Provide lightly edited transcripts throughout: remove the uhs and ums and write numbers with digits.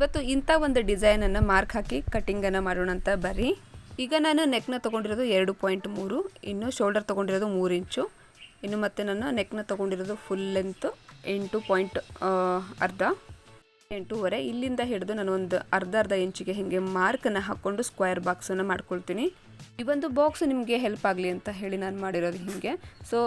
ಇವತ್ತು ಇಂಥ ಒಂದು ಡಿಸೈನನ್ನು ಮಾರ್ಕ್ ಹಾಕಿ ಕಟ್ಟಿಂಗನ್ನು ಮಾಡೋಣ ಅಂತ ಬರ್ರಿ. ಈಗ ನಾನು ನೆಕ್ನ ತೊಗೊಂಡಿರೋದು 2.3, ಇನ್ನು ಶೋಲ್ಡರ್ ತೊಗೊಂಡಿರೋದು 3 ಇಂಚು, ಇನ್ನು ಮತ್ತೆ ನಾನು ನೆಕ್ನ ತೊಗೊಂಡಿರೋದು ಫುಲ್ ಲೆಂತ್ 8.5 ಇಲ್ಲಿಂದ ಹಿಡಿದು ನಾನು ಒಂದು ಅರ್ಧ ಇಂಚಿಗೆ ಹೀಗೆ ಮಾರ್ಕನ್ನು ಹಾಕ್ಕೊಂಡು ಸ್ಕ್ವೇರ್ ಬಾಕ್ಸನ್ನು ಮಾಡ್ಕೊಳ್ತೀನಿ. ಈ ಒಂದು ಬಾಕ್ಸ್ ನಿಮಗೆ ಹೆಲ್ಪ್ ಆಗಲಿ ಅಂತ ಹೇಳಿ ನಾನು ಮಾಡಿರೋದು ಹೀಗೆ. ಸೊ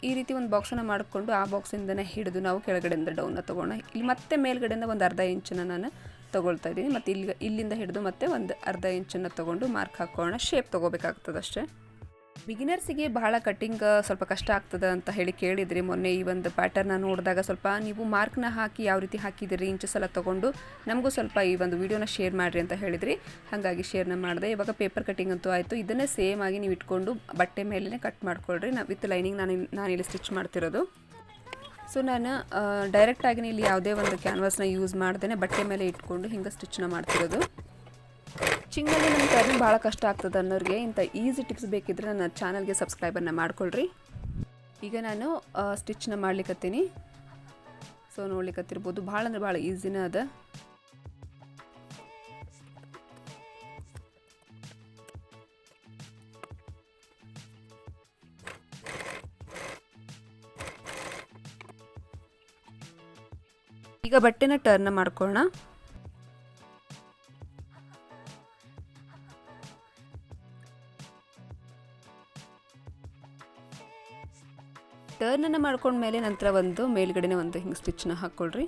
ಈ ರೀತಿ ಒಂದು ಬಾಕ್ಸನ್ನು ಮಾಡಿಕೊಂಡು ಆ ಬಾಕ್ಸಿಂದನೇ ಹಿಡಿದು ನಾವು ಕೆಳಗಡೆಯಿಂದ ಡೌನ್ನ ತೊಗೋಣ. ಇಲ್ಲಿ ಮತ್ತೆ ಮೇಲ್ಗಡೆಯಿಂದ ಒಂದು ಅರ್ಧ ಇಂಚನ್ನು ನಾನು ತೊಗೊಳ್ತಾ ಇದ್ದೀನಿ. ಮತ್ತು ಇಲ್ಲಿಂದ ಹಿಡಿದು ಮತ್ತೆ ಒಂದು ಅರ್ಧ ಇಂಚನ್ನು ತೊಗೊಂಡು ಮಾರ್ಕ್ ಹಾಕೋಣ. ಶೇಪ್ ತೊಗೋಬೇಕಾಗ್ತದೆ ಅಷ್ಟೇ. ಬಿಗಿನರ್ಸಿಗೆ ಬಹಳ ಕಟ್ಟಿಂಗ್ ಸ್ವಲ್ಪ ಕಷ್ಟ ಆಗ್ತದೆ ಅಂತ ಹೇಳಿ ಕೇಳಿದ್ರಿ. ಮೊನ್ನೆ ಈ ಒಂದು ಪ್ಯಾಟರ್ನ ನೋಡಿದಾಗ ಸ್ವಲ್ಪ ನೀವು ಮಾರ್ಕ್ನ ಹಾಕಿ ಯಾವ ರೀತಿ ಹಾಕಿದಿರಿ ಇಂಚಸ್ ಎಲ್ಲ ತೊಗೊಂಡು ನಮಗೂ ಸ್ವಲ್ಪ ಈ ಒಂದು ವಿಡಿಯೋನ ಶೇರ್ ಮಾಡಿರಿ ಅಂತ ಹೇಳಿದ್ರಿ. ಹಾಗಾಗಿ ಶೇರ್ನ ಮಾಡಿದೆ. ಇವಾಗ ಪೇಪರ್ ಕಟ್ಟಿಂಗ್ ಅಂತೂ ಆಯಿತು. ಇದನ್ನೇ ಸೇಮ್ ಆಗಿ ನೀವು ಇಟ್ಕೊಂಡು ಬಟ್ಟೆ ಮೇಲೇ ಕಟ್ ಮಾಡ್ಕೊಳ್ರಿ. ವಿತ್ ಲೈನಿಂಗ್ ನಾನಿಲ್ಲಿ ಸ್ಟಿಚ್ ಮಾಡ್ತಿರೋದು. ಸೊ ನಾನು ಡೈರೆಕ್ಟಾಗಿ ಇಲ್ಲಿ ಯಾವುದೇ ಒಂದು ಕ್ಯಾನ್ವಾಸ್ನ ಯೂಸ್ ಮಾಡ್ದೇ ಬಟ್ಟೆ ಮೇಲೆ ಇಟ್ಕೊಂಡು ಹಿಂಗೆ ಸ್ಟಿಚ್ನ ಮಾಡ್ತಿರೋದು. ಸ್ಟಿಚಿಂಗಲ್ಲಿ ನಮ್ಮ ಟರ್ನ್ ಭಾಳ ಕಷ್ಟ ಆಗ್ತದೆ ಅನ್ನೋರಿಗೆ ಇಂಥ ಈಸಿ ಟಿಪ್ಸ್ ಬೇಕಿದ್ರೆ ನನ್ನ ಚಾನಲ್ಗೆ ಸಬ್ಸ್ಕ್ರೈಬನ್ನು ಮಾಡ್ಕೊಳ್ರಿ. ಈಗ ನಾನು ಸ್ಟಿಚ್ನ ಮಾಡ್ಲಿಕ್ಕತ್ತೀನಿ. ಸೊ ನೋಡ್ಲಿಕ್ಕತ್ತಿರ್ಬೋದು, ಭಾಳ ಅಂದ್ರೆ ಭಾಳ ಈಸಿನ ಅದ. ಈಗ ಬಟ್ಟೆನ ಟರ್ನ್ ಮಾಡ್ಕೊಳ್ಳೋಣ. ಟರ್ನನ್ನು ಮಾಡ್ಕೊಂಡ್ಮೇಲೆ ನಂತರ ಒಂದು ಮೇಲ್ಗಡೆನೇ ಒಂದು ಹಿಂಗೆ ಸ್ಟಿಚ್ನ ಹಾಕ್ಕೊಳ್ರಿ.